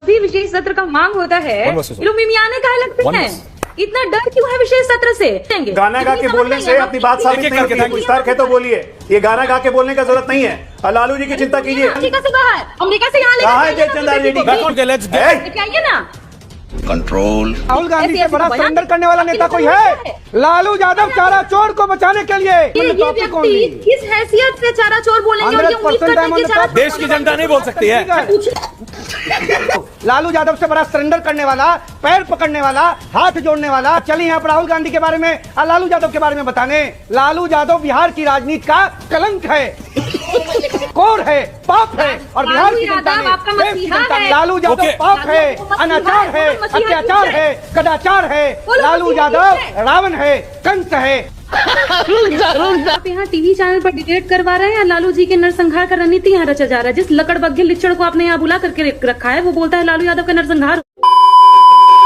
भी विशेष सत्र का मांग होता है, लोग मिमियाने काहे लगते हैं? इतना डर क्यों है विशेष सत्र से? गाना गा के बोलने से अपनी बात साबित नहीं होती। विस्तार है तो बोलिए, ये गाना गा के बोलने का जरूरत नहीं है। लालू जी की चिंता कीजिए। अमेरिका से बाहर, अमेरिका से यहाँ कहाँ है जयचंद लेके आइए ना। कंट्रोल। राहुल गांधी से बड़ा सरेंडर करने वाला नेता कोई है? लालू यादव चारा चोर को बचाने के लिए ये व्यक्ति किस हैसियत से चारा चोर बोलेंगे और ये उम्मीद करते हैं कि चारा चोर देश की जनता नहीं बोल सकती है। लालू यादव से बड़ा सरेंडर करने वाला, पैर पकड़ने वाला, हाथ जोड़ने वाला। चलिए यहाँ पर राहुल गांधी के बारे में और लालू यादव के बारे में बताने। लालू यादव बिहार की राजनीति का कलंक है, कोर है, पाप है और बिहार की जनता ने लालू यादव पाप है, अनाचार है, अत्याचार है, कदाचार है। लालू यादव रावण है, कंस है। आप यहाँ टीवी चैनल पर डिबेट करवा रहे हैं, लालू जी के नरसंहार का रणनीति यहाँ रचा जा रहा है। जिस लकड़बग्घे लिच्चड़ को आपने यहाँ बुला करके रखा है, वो बोलता है लालू यादव का नरसंहार।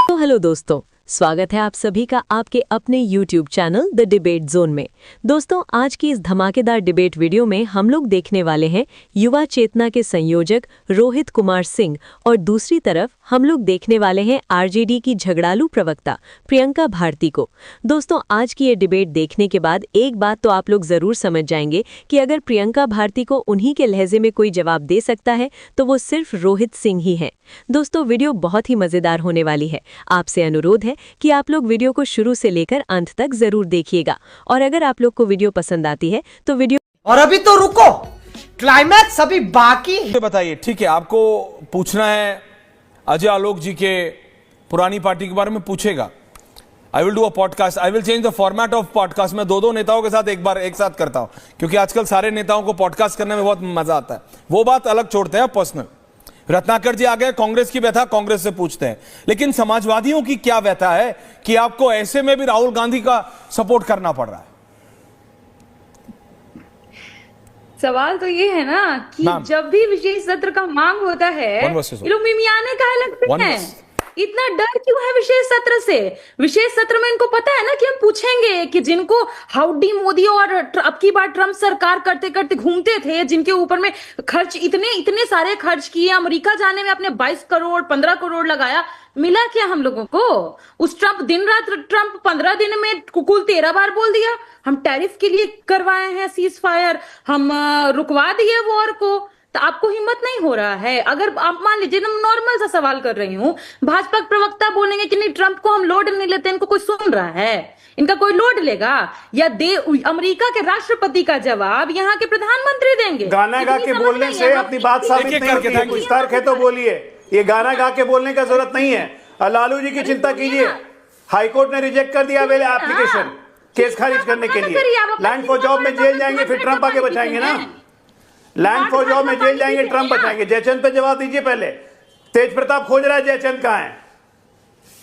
तो हेलो दोस्तों, स्वागत है आप सभी का आपके अपने YouTube channel the debate zone में। दोस्तों, आज की इस धमाकेदार डिबेट वीडियो में हम लोग देखने वाले हैं युवा चेतना के संयोजक रोहित कुमार सिंह और दूसरी तरफ हम लोग देखने वाले हैं आरजेडी की झगड़ालू प्रवक्ता प्रियंका भारती को। दोस्तों, आज की ये डिबेट देखने के बाद एक बात तो आप लोग जरूर समझ जाएंगे कि अगर प्रियंका भारती को उन्हीं के लहजे में कोई जवाब दे सकता है तो वो सिर्फ रोहित सिंह ही है। दोस्तों, वीडियो बहुत ही मजेदार होने वाली है। आपसे अनुरोध है कि आप लोग वीडियो को शुरू से लेकर अंत तक जरूर देखिएगा और अगर आप लोग को वीडियो पसंद आती है तो वीडियो। और अभी तो रुको, क्लाइमैक्स अभी बाकी है। बताइए, ठीक है, आपको पूछना है अजय आलोक जी के पुरानी पार्टी के बारे में पूछेगा। I will do a podcast, I will change the format of podcast. मैं दो नेताओं के साथ एक साथ करता हूं, क्योंकि आजकल सारे नेताओं को पॉडकास्ट करने में बहुत मजा आता है। वो बात अलग छोड़ते हैं, पर्सनल। रत्नाकर जी आ गए, कांग्रेस की व्यथा कांग्रेस से पूछते हैं, लेकिन समाजवादियों की क्या व्यथा है कि आपको ऐसे में भी राहुल गांधी का सपोर्ट करना पड़ रहा है? सवाल तो ये है ना कि जब भी विशेष सत्र का मांग होता है, लोग मिमियाने काहे लगते हैं? इतना डर क्यों है विशेष सत्र से? विशेष सत्र में इनको पता है ना कि हम पूछेंगे कि जिनको हाउडी मोदी और अब की बार ट्रम्प सरकार करते करते घूमते थे, जिनके ऊपर में खर्च इतने सारे खर्च किए, अमेरिका जाने में अपने 22 करोड़ 15 करोड़ लगाया, मिला क्या हम लोगों को? उस ट्रम्प दिन रात ट्रम्प 15 दिन में कुल 13 बार बोल दिया हम टैरिफ के लिए करवाए हैं सीज फायर, हम रुकवा दिए वॉर को। तो आपको हिम्मत नहीं हो रहा है? अगर आप मान लीजिए, मैं नॉर्मल सा सवाल कर रही हूँ, भाजपा प्रवक्ता बोलेंगे कि नहीं ट्रम्प को हम लोड नहीं लेते, इनको कोई सुन रहा है? इनका कोई लोड लेगा? या अमेरिका के राष्ट्रपति का जवाब यहाँ के प्रधानमंत्री देंगे? गाना गा के बोलने से अपनी बात साबित नहीं होती। विस्तार है तो बोलिए, ये गाना गा के बोलने का जरूरत नहीं है। लालू जी की चिंता कीजिए। हाईकोर्ट ने रिजेक्ट कर दिया वेल एप्लीकेशन, केस खारिज करने के लिए। लैंड फॉर जॉब में जेल जाएंगे, फिर ट्रम्प आगे बचाएंगे ना। लैंड फॉर जॉब में जेल जाएंगे, ट्रम्प बचाएंगे। जयचंद पे जवाब दीजिए पहले। तेज प्रताप खोज रहा है जयचंद कहाँ है?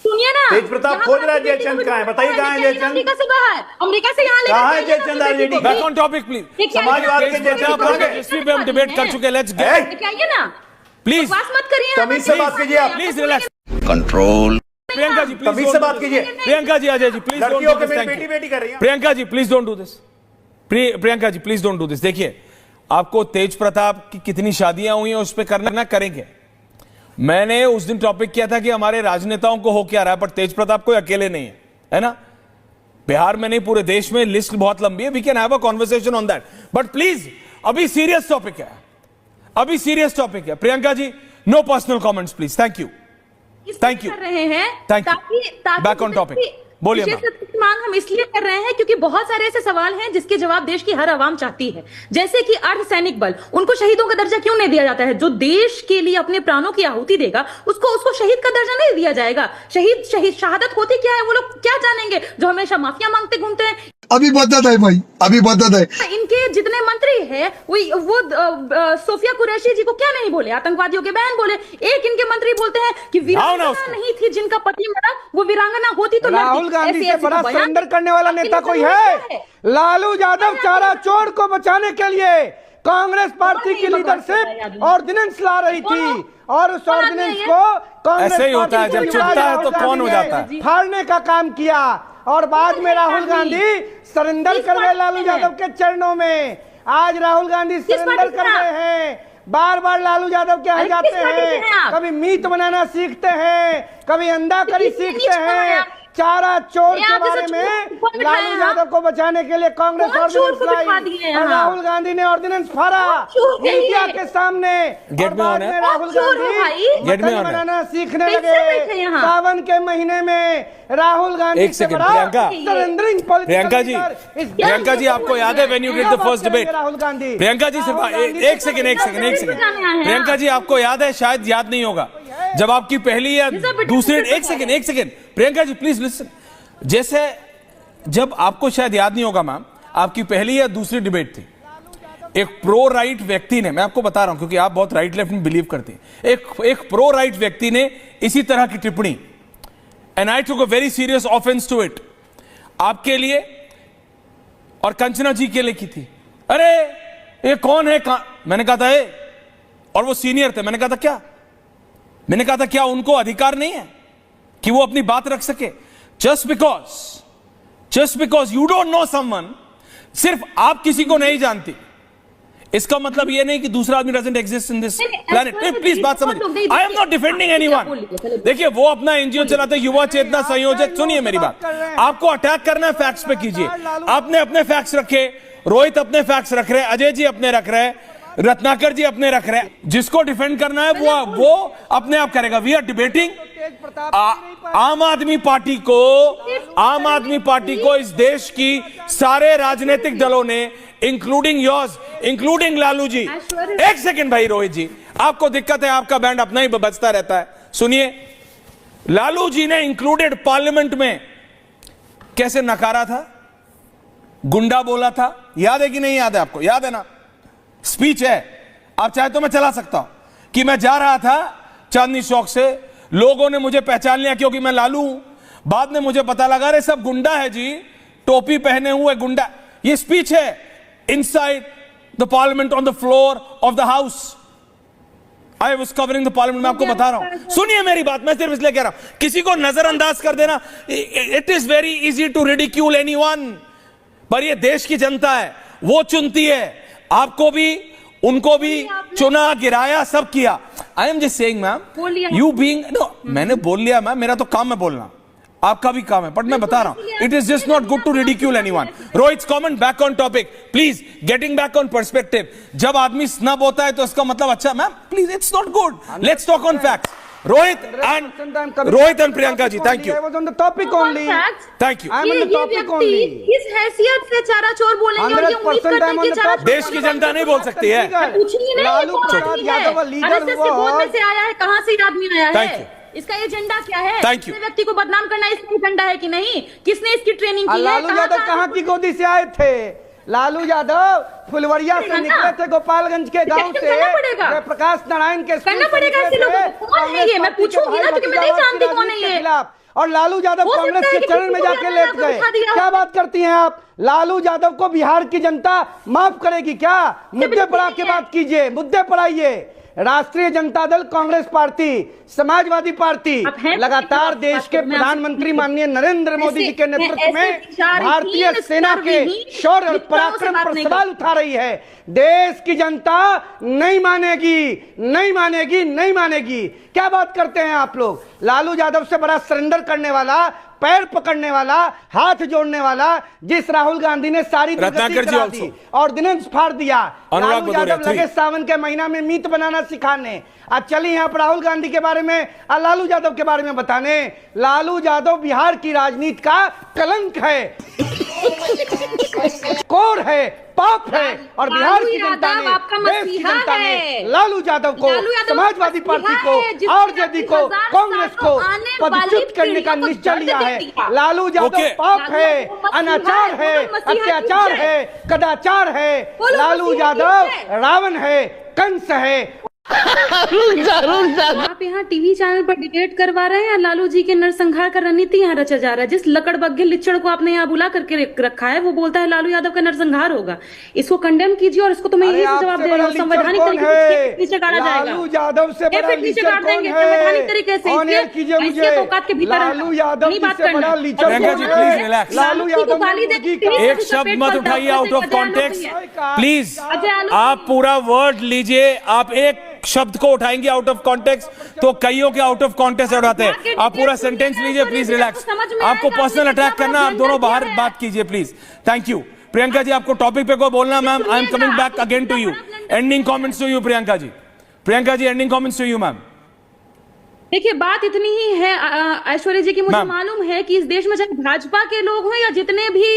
सुनिए ना, तेज प्रताप खोज रहा है जयचंद कहाँ है? बताइए कहाँ है जयचंद? अमेरिका से बाहर, अमरीका से यहाँ कहाँ है Jaichand? RJD back on topic please. समाजवाद के जयचंद हिस्ट्री पे हम डिबेट कर चुके हैं। लेट्स गेट, आइए ना, प्लीज बात मत करिए, तमीज से बात कीजिए आप। Please relax. Control. Priyanka ji please तमीज से बात कीजिए। Priyanka ji, Ajay ji please don't do this. बेटी कर रही है। Priyanka ji please don't do this. Priyanka ji please don't do this. देखिए, आपको तेज प्रताप की कितनी शादियां हुई हैं उस पर करना करेंगे। मैंने उस दिन टॉपिक किया था कि हमारे राजनेताओं को हो क्या रहा है, पर तेज प्रताप कोई अकेले नहीं है ना? बिहार में नहीं, पूरे देश में लिस्ट बहुत लंबी है। We can have a conversation on that, but please अभी सीरियस टॉपिक है, अभी सीरियस टॉपिक है। Priyanka ji, no personal comments please. Thank you, thank you, रहे हैं thank you. Back on topic, बोलिए। मांग हम इसलिए कर रहे हैं क्योंकि बहुत सारे ऐसे सवाल हैं जिसके जवाब देश की हर आवाम चाहती है। जैसे कि अर्धसैनिक बल, उनको शहीदों का दर्जा क्यों नहीं दिया जाता है? जो देश के लिए अपने प्राणों की आहुति देगा उसको शहीद का दर्जा नहीं दिया जाएगा। शहीद शहादत होती क्या है वो लोग क्या जानेंगे, जो हमेशा माफिया मांगते घूमते हैं। अभी बदत है भाई, अभी बदत है। इनके जितने मंत्री हैं वो सोफिया कुरैशी जी को क्या नहीं बोले? आतंकवादियों के बहन बोले। एक इनके मंत्री बोलते हैं कि वीरांगना नहीं थी जिनका पति मरा, वो वीरांगना होती तो राहुल गांधी से बड़ा सरेंडर करने वाला नेता कोई है? लालू यादव चारा चोर को बचाने के लिए कांग्रेस पार्टी की लीडरशिप ऑर्डिनेंस ला रही थी और उस ऑर्डिनेंस को कांग्रेस ऐसे ही होता है, जब चुपता है तो कौन हो जाता है, फाड़ने का काम किया और बाद में राहुल गांधी सरेंडर कर गए लालू यादव के चरणों में। आज राहुल गांधी सरेंडर कर गए हैं बार बार लालू यादव के यहाँ अरे जाते किस पार्टी से हैं, हैं आप? कभी मीट बनाना सीखते हैं, कभी अंडा करी किसने सीखते मीट बनाया? हैं। चारा चोर ये के आप बारे जैसे में चोर को बिठाया लालू आप? यादव को बचाने के लिए कांग्रेस कौन चोर ऑर्डिनेंस को बिठा लाई दिए और यहाँ? राहुल गांधी ने ऑर्डिनेंस फाड़ा चोर है मीडिया ये? के सामने। Get और me बाद on है? में राहुल चोर हो गांधी भाई? Get me मटन on है? बनाना सीखने कैसे लगे। बैठे यहाँ? सावन के महीने में राहुल गांधी एक सेकंड, प्रियंका। प्रियंका जी, प्रियंका जी, आपको याद है when you did the first debate? Rahul Gandhi, Priyanka ji सिर्फ एक सेकंड प्रियंका जी, आपको याद है, शायद याद नहीं होगा, जब आपकी पहली या दूसरी, एक second Priyanka ji please listen. जैसे जब आपको शायद याद नहीं होगा मैम, आपकी पहली या दूसरी डिबेट थी, एक प्रो राइट व्यक्ति ने, मैं आपको बता रहा हूं क्योंकि आप बहुत राइट लेफ्ट में बिलीव करते हैं, एक प्रो राइट व्यक्ति ने इसी तरह की टिप्पणी, and I took a very serious offence to it, आपके लिए और कंचना जी के लिए की थी। अरे ये कौन है? मैंने कहा था और वो सीनियर थे, मैंने कहा था क्या उनको अधिकार नहीं है कि वो अपनी बात रख सके? Just because you don't know someone, सिर्फ आप किसी को नहीं जानती, इसका मतलब ये नहीं कि दूसरा आदमी doesn't exist in this planet. Please बात समझ, I am not defending anyone. देखिए वो अपना एनजीओ चलाते, युवा चेतना संयोजक, सुनिए मेरी बात, आपको अटैक करना है फैक्ट्स पे कीजिए। आपने अपने फैक्ट्स रखे, रोहित अपने फैक्ट्स रख रहे, अजय जी अपने रख रहे, रत्नाकर जी अपने रख रहे, जिसको डिफेंड करना है वो अपने आप करेगा। वी आर डिबेटिंग आम आदमी पार्टी को इस देश की सारे राजनीतिक दलों ने, including yours, including Lalu ji. एक सेकंड भाई रोहित जी, आपको दिक्कत है, आपका बैंड अपना ही बजता रहता है। सुनिए, लालू जी ने इंक्लूडेड पार्लियामेंट में कैसे नकारा था, गुंडा बोला था, याद है कि नहीं याद है आपको? याद है ना? स्पीच है, आप चाहे तो मैं चला सकता हूं कि मैं जा रहा था चांदनी चौक से, लोगों ने मुझे पहचान लिया क्योंकि मैं लालू हूं, बाद में मुझे पता लगा रे सब गुंडा है जी, टोपी पहने हुए गुंडा। ये स्पीच है inside the parliament, on the floor of the house. I was covering the parliament, मैं आपको बता रहा हूं, सुनिए मेरी बात, मैं सिर्फ इसलिए कह रहा हूं, किसी को नजरअंदाज कर देना, it is very easy to ridicule anyone, पर ये देश की जनता है, वो चुनती है, आपको भी उनको भी चुना, गिराया, सब किया। I am just saying ma'am, you being, no मैंने बोल लिया मैम, मेरा तो काम है बोलना, आपका भी काम है, बट मैं बता रहा हूं, it is just not good to ridicule anyone. Rohit comment back on topic please, getting back on perspective. जब आदमी स्नब होता है तो इसका मतलब अच्छा, ma'am please, it's not good, let's talk on facts. Rohit and Priyanka ji, thank you. Topic only, thank you. ये व्यक्ति किस हैसियत से चारा चोर बोलेंगे और ये उम्मीद करते हैं कि चारा चोर देश की जनता नहीं बोल सकती है। पूछिए नहीं, लालू प्रसाद यादव लीडर आरएसएस के बोर्ड में से आया है, कहां से आदमी आया Thank है, you. इसका एजेंडा क्या है? Thank you. किसी व्यक्ति को बदनाम करना इसका एजेंडा है कि नहीं? किसने इसकी ट्रेनिंग की है? लालू यादव कहाँ की गोदी से आए थे? लालू यादव फुलवरिया से निकले थे, गोपालगंज के गांव से, प्रकाश नारायण के करना पड़ेगा ऐसे लोगों को। कौन है ये? मैं पूछूंगी ना, क्योंकि मैं नहीं जानती कौन है ये। और लालू यादव कांग्रेस के चरण में जाके लेट गए। क्या बात करती हैं आप? लालू यादव को बिहार की जनता माफ करेगी क्या? मुद्दे पर आके बात कीजिए, मुद्दे पर आइए। राष्ट्रीय जनता दल, कांग्रेस पार्टी, समाजवादी पार्टी लगातार देश के प्रधानमंत्री माननीय नरेंद्र मोदी जी के नेतृत्व में भारतीय सेना के शौर्य और पराक्रम पर सवाल उठा रही है। देश की जनता नहीं मानेगी, नहीं मानेगी, नहीं मानेगी। क्या बात करते हैं आप लोग? लालू यादव से बड़ा सरेंडर करने वाला, पैर पकड़ने वाला, हाथ जोड़ने वाला, जिस राहुल गांधी ने सारी ऑर्डिनेंस फाड़ दिया। लालू यादव लगे सावन के महीना में मीट बनाना सिखाने। आज चलिए यहाँ पर राहुल गांधी के बारे में और लालू यादव के बारे में बताने। लालू यादव बिहार की राजनीति का कलंक है, कोर है, पाप है, और बिहार की जनता ने, देश की जनता ने लालू यादव को, समाजवादी पार्टी को, आरजेडी को, कांग्रेस को पदच्युत करने का निश्चय लिया है। लालू यादव पाप है, अनाचार है, अत्याचार है, कदाचार है। लालू यादव रावण है, कंस है। आप यहाँ टीवी चैनल पर डिबेट करवा रहे हैं या लालू जी के नरसंहार का रणनीति यहाँ रचा जा रहा है? जिस लकड़बग्घे लिच्चड़ को आपने यहाँ बुला करके रखा है वो बोलता है लालू यादव का नरसंहार होगा। इसको कंडेम कीजिए और इसको तो मैं यही से जवाब दे रहा हूँ, संवैधानिक तरीके से नीचे गाड़ा जाएगा। लालू यादव से बड़ा नीचे गाड़ देंगे संवैधानिक तरीके से। औकात के भीतर लालू यादव नहीं बात से बड़ा करना। Priyanka ji please relax. लालू यादव एक शब्द मत उठाइए आउट ऑफ कॉन्टेक्स्ट प्लीज। आप पूरा वर्ड लीजिए, आप एक शब्द को उठाएंगे आउट ऑफ कॉन्टेक्स्ट तो कईयों के आउट ऑफ कॉन्टेक्स्ट उठाते हैं। आप पूरा सेंटेंस लीजिए प्लीज, रिलैक्स। आपको पर्सनल अटैक करना, आप दोनों बाहर बात कीजिए please. Thank you. Priyanka ji आपको टॉपिक पे को बोलना ma'am. I am coming back again to you. Ending comments to you Priyanka ji. Priyanka ji ending comments to you ma'am. देखिए बात इतनी ही है ऐश्वर्या जी की, मुझे मालूम है कि इस देश में चाहे भाजपा के लोग हों या जितने भी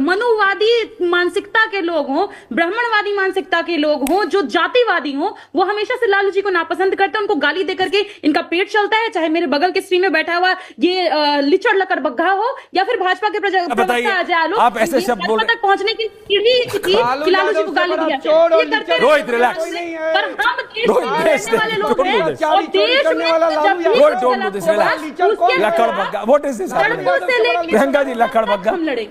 मनुवादी मानसिकता के लोग हों, ब्राह्मणवादी मानसिकता के लोग हों, जो जातिवादी हों, वो हमेशा से लालू जी को नापसंद करते हैं, उनको गाली दे करके इनका पेट चलता है। चाहे मेरे बगल के स्क्रीन में बैठा हुआ ये लिचड़ लकड़ बग्घा हो या फिर भाजपा के प्रवक्ता अजय आलोक, आप ऐसे शब्द बोल तक पहुंचने की सीढ़ी थी कि लालू जी को गाली दिया। रोहित रिलैक्स। पर हम देश में रहने वाले लोग हैं और देश में Rohit, don't do this. Relax. लकड़ Bagga. What is this? Priyanka ji लकड़ Bagga. हम लड़े।